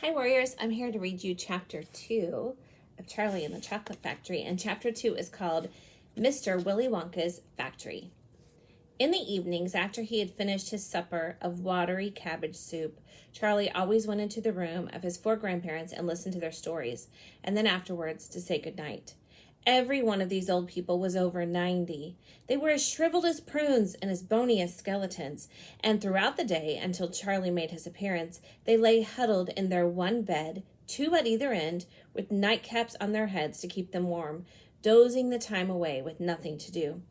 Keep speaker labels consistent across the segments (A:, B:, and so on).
A: Hi Warriors, I'm here to read you chapter 2 of Charlie and the Chocolate Factory, and chapter 2 is called Mr. Willy Wonka's Factory. In the evenings, after he had finished his supper of watery cabbage soup, Charlie always went into the room of his 4 grandparents and listened to their stories, and then afterwards to say goodnight. Every one of these old people was over 90. They were as shriveled as prunes and as bony as skeletons, and throughout the day, until Charlie made his appearance, they lay huddled in their one bed, 2 at either end, with nightcaps on their heads to keep them warm, dozing the time away with nothing to do.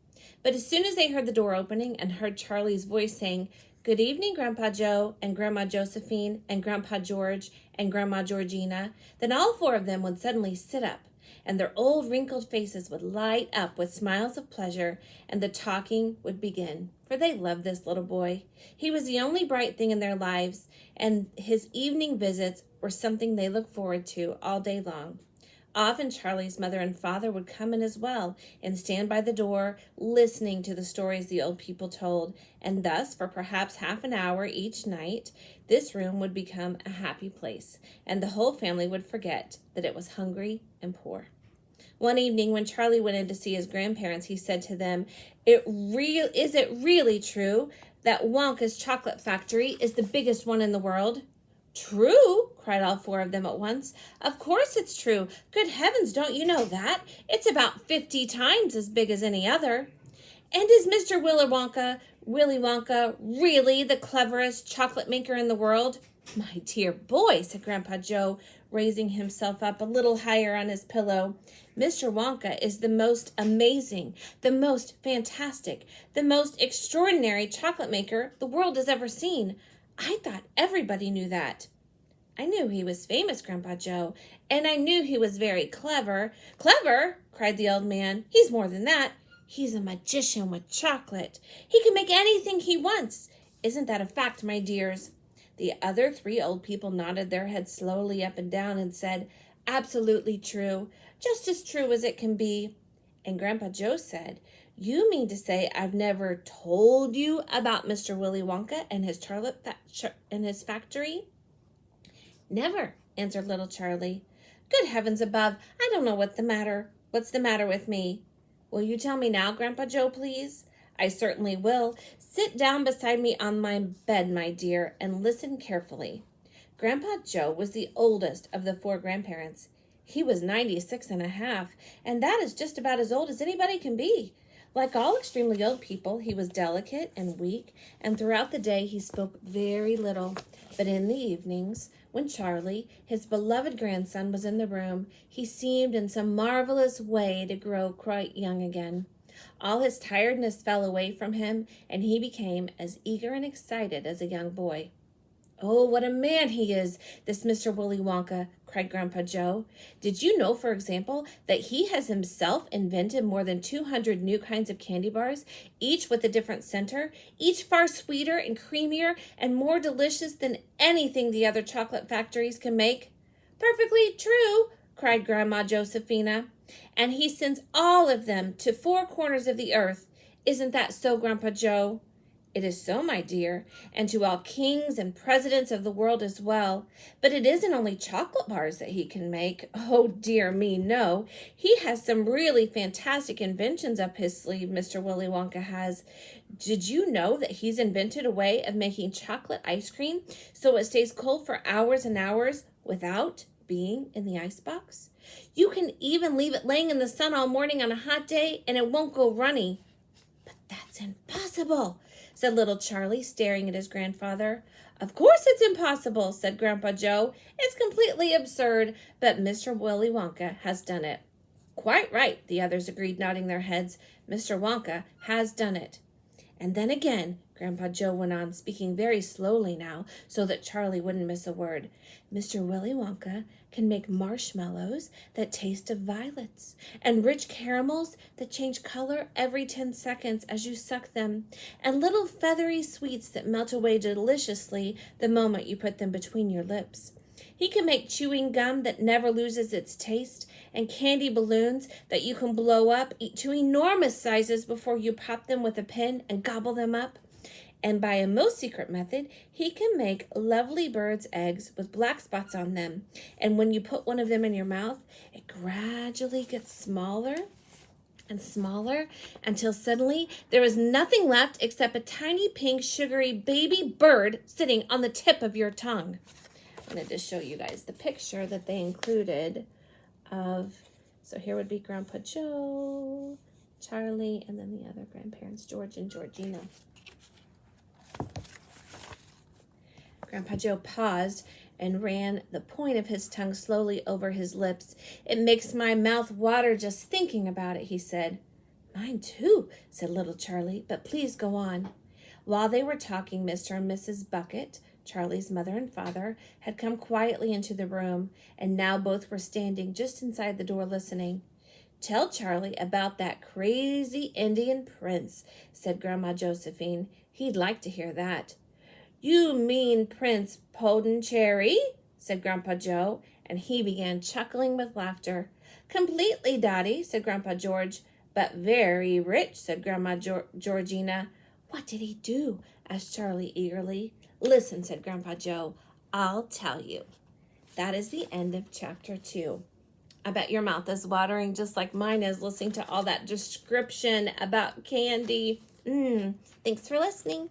A: But as soon as they heard the door opening and heard Charlie's voice saying, "Good evening, Grandpa Joe and Grandma Josephine and Grandpa George and Grandma Georgina," then all 4 of them would suddenly sit up, and their old wrinkled faces would light up with smiles of pleasure, and the talking would begin, for they loved this little boy. He was the only bright thing in their lives, and his evening visits were something they looked forward to all day long. Often Charlie's mother and father would come in as well and stand by the door listening to the stories the old people told, and thus for perhaps half an hour each night this room would become a happy place, and the whole family would forget that it was hungry and poor. One evening when Charlie went in to see his grandparents, he said to them, "Is it really true that Wonka's chocolate factory is the biggest one in the world?" "True?" cried all 4 of them at once. "Of course it's true. Good heavens, don't you know that? It's about 50 times as big as any other." "And is Mr. Willy Wonka, really the cleverest chocolate maker in the world?" "My dear boy," said Grandpa Joe, raising himself up a little higher on his pillow, "Mr. Wonka is the most amazing, the most fantastic, the most extraordinary chocolate maker the world has ever seen. I thought everybody knew that." "I knew he was famous, Grandpa Joe, and I knew he was very clever." "Clever?" cried the old man. "He's more than that. He's a magician with chocolate. He can make anything he wants. Isn't that a fact, my dears?" The other 3 old people nodded their heads slowly up and down and said, "Absolutely true, just as true as it can be." And Grandpa Joe said, "You mean to say I've never told you about Mr. Willy Wonka and his factory?" "Never," answered little Charlie. "Good heavens above, I don't know what's the matter with me." "Will you tell me now, Grandpa Joe, please?" "I certainly will. Sit down beside me on my bed, my dear, and listen carefully." Grandpa Joe was the oldest of the 4 grandparents. He was 96 and a half, and that is just about as old as anybody can be. Like all extremely old people, he was delicate and weak, and throughout the day he spoke very little. But in the evenings, when Charlie, his beloved grandson, was in the room, he seemed in some marvelous way to grow quite young again. All his tiredness fell away from him, and he became as eager and excited as a young boy. "Oh, what a man he is, this Mr. Willy Wonka," cried Grandpa Joe. "Did you know, for example, that he has himself invented more than 200 new kinds of candy bars, each with a different center, each far sweeter and creamier and more delicious than anything the other chocolate factories can make?" "Perfectly true," cried Grandma Josephina. "And he sends all of them to 4 corners of the earth. Isn't that so, Grandpa Joe?" "It is so, my dear, and to all kings and presidents of the world as well. But it isn't only chocolate bars that he can make. Oh, dear me, no. He has some really fantastic inventions up his sleeve, Mr. Willy Wonka has. Did you know that he's invented a way of making chocolate ice cream so it stays cold for hours and hours without being in the icebox? You can even leave it laying in the sun all morning on a hot day and it won't go runny." "But that's impossible," said little Charlie, staring at his grandfather. "Of course it's impossible," said Grandpa Joe. "It's completely absurd, but Mr. Willy Wonka has done it." "Quite right," the others agreed, nodding their heads. "Mr. Wonka has done it." "And then again," Grandpa Joe went on, speaking very slowly now, so that Charlie wouldn't miss a word, "Mr. Willy Wonka can make marshmallows that taste of violets, and rich caramels that change color every 10 seconds as you suck them, and little feathery sweets that melt away deliciously the moment you put them between your lips. He can make chewing gum that never loses its taste, and candy balloons that you can blow up to enormous sizes before you pop them with a pin and gobble them up. And by a most secret method, he can make lovely birds' eggs with black spots on them. And when you put one of them in your mouth, it gradually gets smaller and smaller until suddenly there is nothing left except a tiny pink sugary baby bird sitting on the tip of your tongue. I wanted to show you guys the picture that they included of, so here would be Grandpa Joe, Charlie, and then the other grandparents, George and Georgina. Grandpa Joe paused and ran the point of his tongue slowly over his lips. It makes my mouth water just thinking about it, he said. Mine too, said little Charlie, but please go on. While they were talking, Mr. and Mrs. Bucket, Charlie's mother and father, had come quietly into the room, and now both were standing just inside the door listening. Tell Charlie about that crazy Indian prince, said Grandma Josephine. He'd like to hear that. You mean Prince Podencherry, said Grandpa Joe, and he began chuckling with laughter. Completely, Daddy, said Grandpa George. But very rich, said Grandma Georgina. What did he do? Asked Charlie eagerly. Listen, said Grandpa Joe. I'll tell you. That is the end of chapter 2. I bet your mouth is watering just like mine is listening to all that description about candy. Thanks for listening.